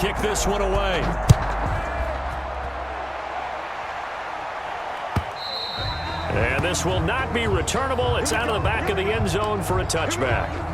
kick this one away. And this will not be returnable. It's out of the back of the end zone for a touchback.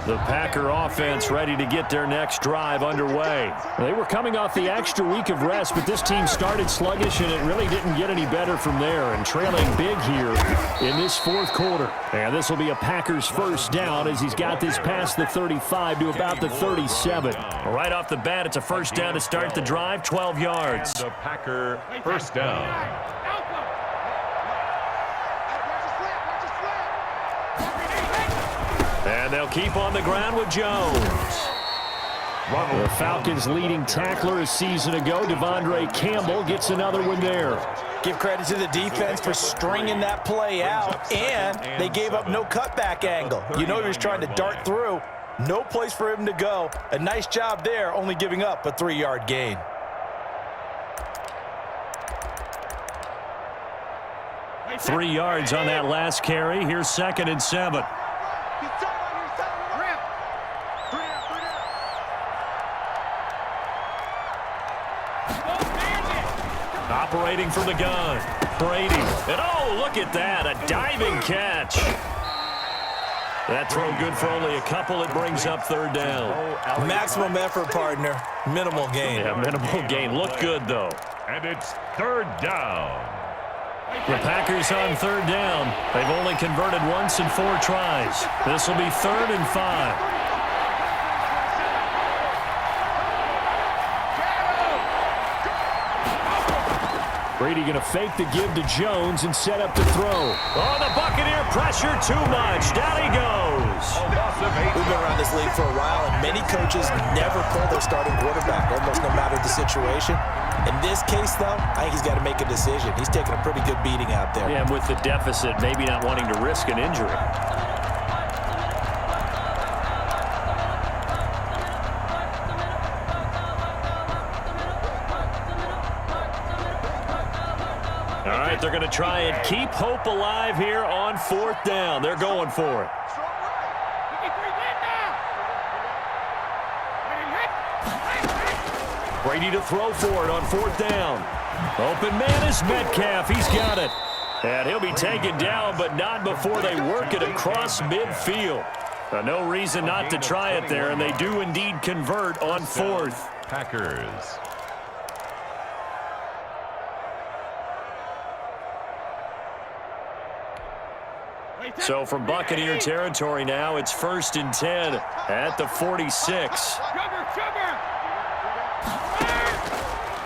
The Packer offense ready to get their next drive underway. They were coming off the extra week of rest, but this team started sluggish, and it really didn't get any better from there, and trailing big here in this fourth quarter. And this will be a Packers first down as he's got this past the 35 to about the 37. Right off the bat, it's a first down to start the drive, 12 yards. The Packer first down. And they'll keep on the ground with Jones. The Falcons' leading tackler a season ago, Devondre Campbell, gets another one there. Give credit to the defense for stringing that play out, and they gave up no cutback angle. You know he was trying to dart through. No place for him to go. A nice job there, only giving up a 3-yard gain. Three yards on that last carry. Here's 2nd and 7. Operating from the gun, Brady. And oh, look at that, a diving catch. That throw good for only a couple. It brings up 3rd down. Maximum effort, partner. Minimal gain. Yeah, minimal gain. Looked good, though. And it's 3rd down. The Packers on 3rd down. They've only converted once in 4 tries. This will be 3rd and 5. Brady going to fake the give to Jones and set up the throw. Oh, the Buccaneer pressure too much. Down he goes. We've been around this league for a while, and many coaches never pull their starting quarterback, almost no matter the situation. In this case, though, I think he's got to make a decision. He's taking a pretty good beating out there. Yeah, and with the deficit, maybe not wanting to risk an injury. All right, they're going to try and keep hope alive here on 4th down. They're going for it. Brady to throw for it on 4th down. Open man is Metcalf. He's got it. And he'll be taken down, but not before they work it across midfield. No reason not to try it there, and they do indeed convert on 4th. Packers. So from Buccaneer territory now, it's 1st and 10 at the 46.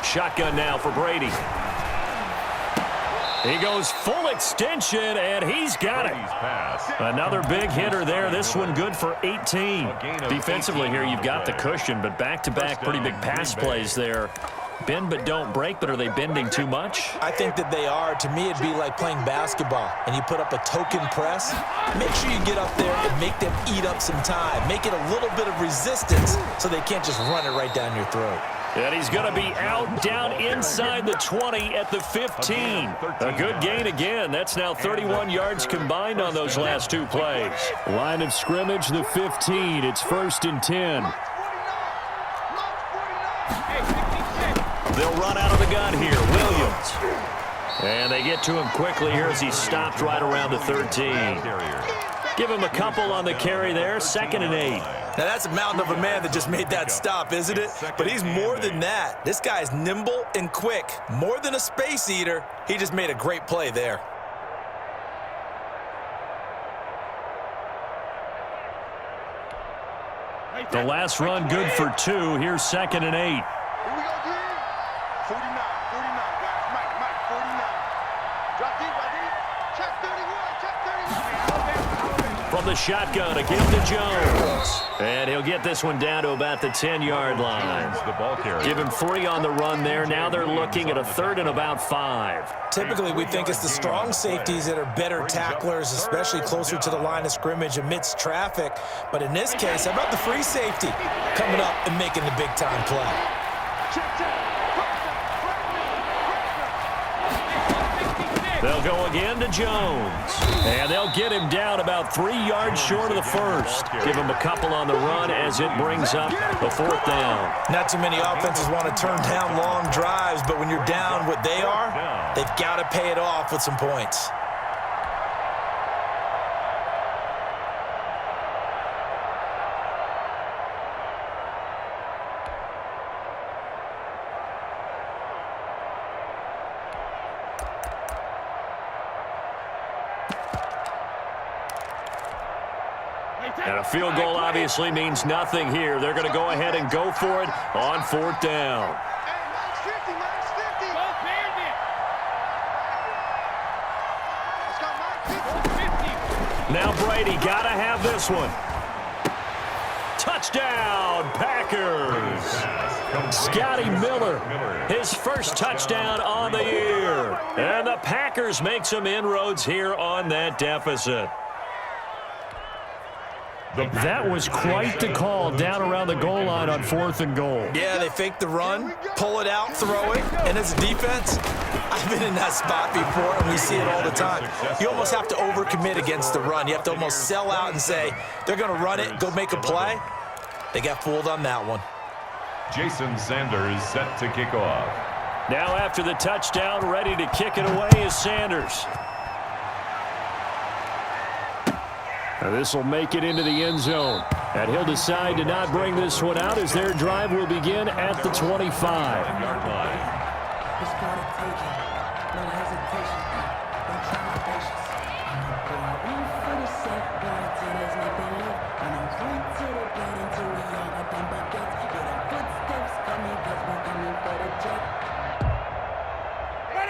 Shotgun now for Brady. He goes full extension, and he's got it. Another big hitter there. This one good for 18. Defensively here, you've got the cushion, but back-to-back pretty big pass plays there. Bend but don't break, but are they bending too much? I think that they are. To me, it'd be like playing basketball, and you put up a token press. Make sure you get up there and make them eat up some time. Make it a little bit of resistance so they can't just run it right down your throat. And he's going to be out down inside the 20 at the 15. A good gain again. That's now 31 yards combined on those last 2 plays. Line of scrimmage, the 15. It's 1st and 10. They'll run out of the gun here. Williams. And they get to him quickly here as he stopped right around the 13. Give him a couple on the carry there. 2nd and 8. Now, that's a mountain of a man that just made that stop, isn't it? But he's more than that. This guy's nimble and quick. More than a space eater. He just made a great play there. The last run good for 2. Here's 2nd and 8. From the shotgun, a give to Jones. And he'll get this one down to about the 10-yard line. The ball carrier. Give him 3 on the run there. Now they're looking at a 3rd and about 5. Typically, we think it's the strong safeties that are better tacklers, especially closer to the line of scrimmage amidst traffic. But in this case, how about the free safety coming up and making the big-time play? They'll go again to Jones. And they'll get him down about 3 yards short of the first. Give him a couple on the run as it brings up the 4th down. Not too many offenses want to turn down long drives, but when you're down what they are, they've got to pay it off with some points. And a field goal obviously means nothing here. They're going to go ahead and go for it on 4th down. Now Brady got to have this one. Touchdown, Packers. Scotty Miller, his first touchdown on the year. And the Packers make some inroads here on that deficit. That was quite the call down around the goal line on 4th and goal. Yeah, they fake the run, pull it out, throw it, and as a defense, I've been in that spot before, and we see it all the time. You almost have to overcommit against the run. You have to almost sell out and say, they're going to run it, go make a play. They got fooled on that one. Jason Sanders set to kick off. Now after the touchdown, ready to kick it away is Sanders. Now this will make it into the end zone. And he'll decide to not bring this one out as their drive will begin at the 25.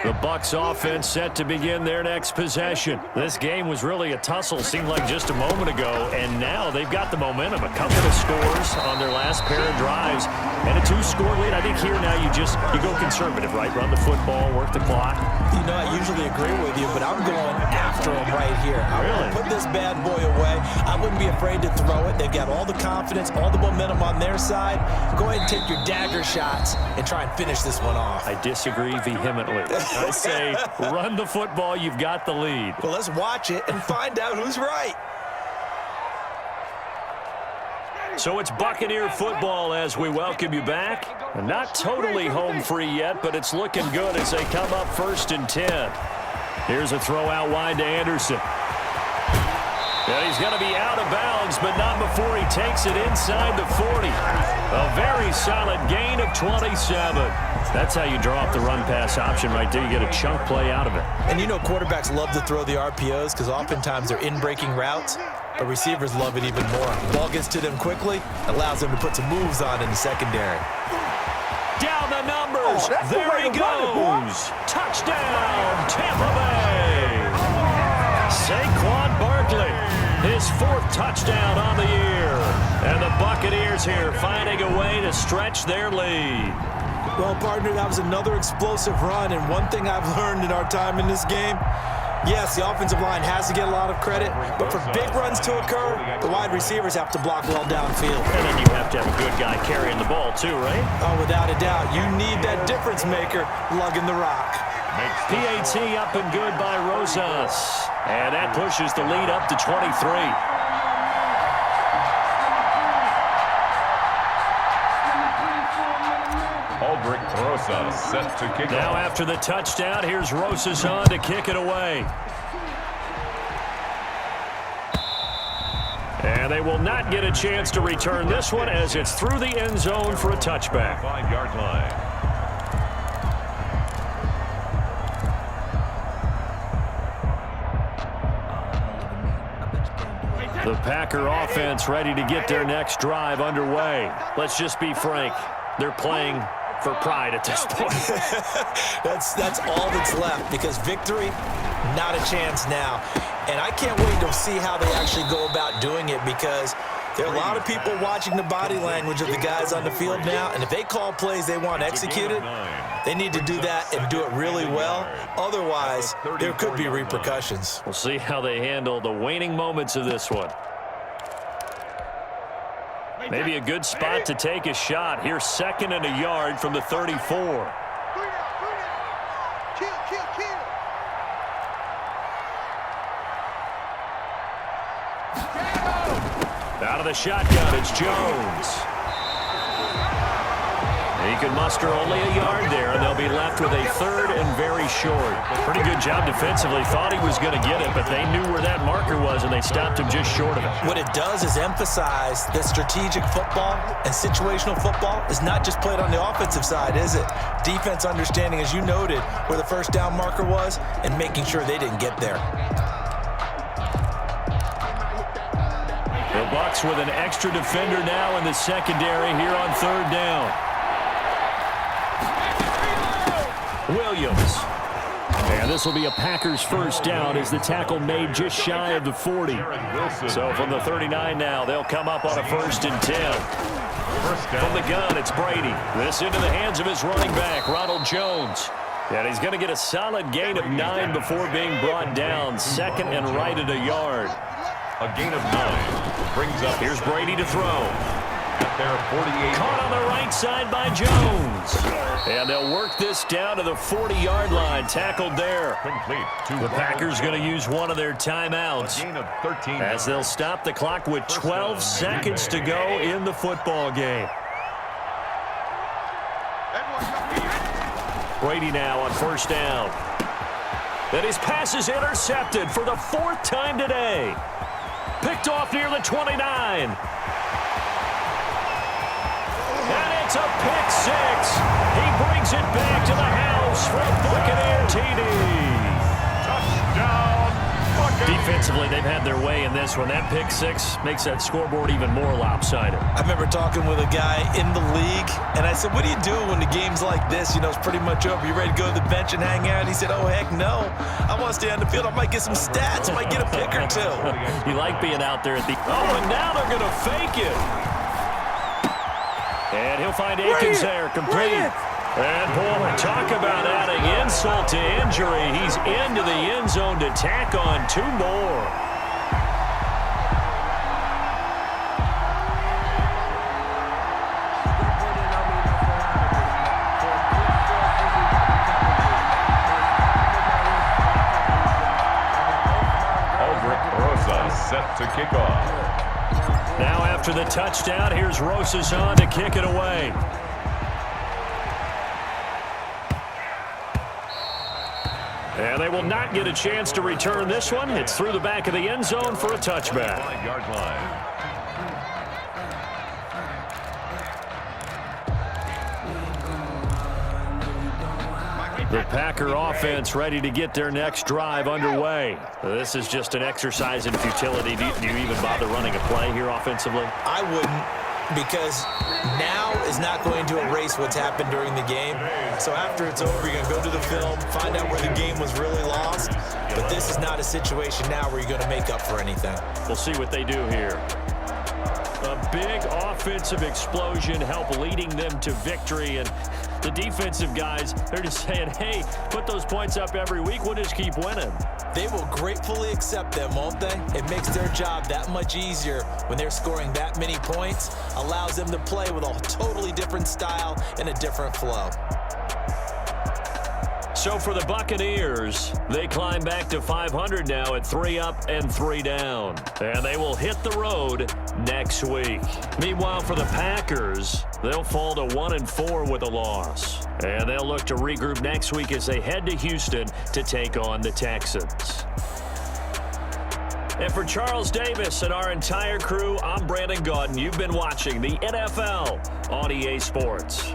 The Bucs offense set to begin their next possession. This game was really a tussle, seemed like just a moment ago, and now they've got the momentum. A couple of scores on their last pair of drives, and a 2-score lead. I think here now you go conservative, right? Run the football, work the clock. You know, I usually agree with you, but I'm going after them right here. I want to put this bad boy away. I wouldn't be afraid to throw it. They've got all the confidence, all the momentum on their side. Go ahead and take your dagger shots and try and finish this one off. I disagree vehemently. I say run the football. You've got the lead. Well, let's watch it and find out who's right. So it's Buccaneer football as we welcome you back. Not totally home free yet, but it's looking good as they come up 1st and 10. Here's a throw out wide to Anderson. And he's going to be out of bounds, but not before he takes it inside the 40. A very solid gain of 27. That's how you draw up the run-pass option right there. You get a chunk play out of it. And you know quarterbacks love to throw the RPOs because oftentimes they're in-breaking routes, but receivers love it even more. Ball gets to them quickly, allows them to put some moves on in the secondary. Down the numbers. There he goes. Touchdown, Tampa Bay. Saquon Barkley, his 4th touchdown on the year. And the Buccaneers here finding a way to stretch their lead. Well, partner, that was another explosive run, and one thing I've learned in our time in this game, yes, the offensive line has to get a lot of credit, but for big runs to occur, the wide receivers have to block well downfield. And then you have to have a good guy carrying the ball too, right? Oh, without a doubt. You need that difference maker lugging the rock. PAT up and good by Rosas. And that pushes the lead up to 23. Rosas set to kick now off. After the touchdown, here's Rosas on to kick it away. And they will not get a chance to return this one as it's through the end zone for a touchback. 5-yard line. The Packer offense ready to get their next drive underway. Let's just be frank. They're playing for pride at this point. That's all that's left because victory Not a chance now. And I can't wait to see how they actually go about doing it, because there are a lot of people watching the body language of the guys on the field now, and if they call plays they want executed, they need to do that and do it really well. Otherwise, there could be repercussions. We'll see how they handle the waning moments of this one. Maybe a good spot to take a shot. Here's 2nd and a yard from the 34. Out of the shotgun, it's Jones. He could muster only a yard there, and they'll be left with a 3rd and very short. Pretty good job defensively. Thought he was going to get it, but they knew where that marker was, and they stopped him just short of it. What it does is emphasize that strategic football and situational football is not just played on the offensive side, is it? Defense understanding, as you noted, where the first down marker was and making sure they didn't get there. The Bucs with an extra defender now in the secondary here on 3rd down. Williams. And this will be a Packers first down as the tackle made just shy of the 40. So from the 39 now, they'll come up on a 1st and 10. From the gun, it's Brady. This into the hands of his running back, Ronald Jones. And he's going to get a solid gain of 9 before being brought down. 2nd and right at a yard. A gain of 9 brings up. Here's Brady to throw. At their 48. Caught on the right side by Jones. And they'll work this down to the 40-yard line. Tackled there. Complete. The Packers going to use one of their timeouts A gain of 13 as they'll stop the clock with 12 seconds to go in the football game. Brady now on 1st down. And his pass is intercepted for the 4th time today. Picked off near the 29. And it's a pick 6. He brings it back to the house for a Buccaneer TD. touchdown. Buccaneers. Defensively, they've had their way in this one. That pick 6 makes that scoreboard even more lopsided. I remember talking with a guy in the league, and I said, what do you do when the game's like this? You know, it's pretty much over. You ready to go to the bench and hang out? He said, oh, heck no. I want to stay on the field. I might get some stats. I might get a pick or 2. You like being out there at the... Oh, and now they're going to fake it. And he'll find Akins there, complete. And, boy, talk about adding insult to injury. He's into the end zone to tack on 2 more. Set to kick off. Now after the touchdown, here's Rosas on to kick it away. And they will not get a chance to return this one. It's through the back of the end zone for a touchback. 5-yard line. The Packer offense ready to get their next drive underway. This is just an exercise in futility. Do you even bother running a play here offensively? I wouldn't, because now is not going to erase what's happened during the game. So after it's over, you're going to go to the film, find out where the game was really lost. But this is not a situation now where you're going to make up for anything. We'll see what they do here. A big offensive explosion help leading them to victory, and the defensive guys, they're just saying, hey, put those points up every week, we'll just keep winning. They will gratefully accept them, won't they? It makes their job that much easier when they're scoring that many points, allows them to play with a totally different style and a different flow. So for the Buccaneers, they climb back to 500 now at 3 up and 3 down. And they will hit the road next week. Meanwhile, for the Packers, they'll fall to 1-4 with a loss. And they'll look to regroup next week as they head to Houston to take on the Texans. And for Charles Davis and our entire crew, I'm Brandon Gaudin. You've been watching the NFL on EA Sports.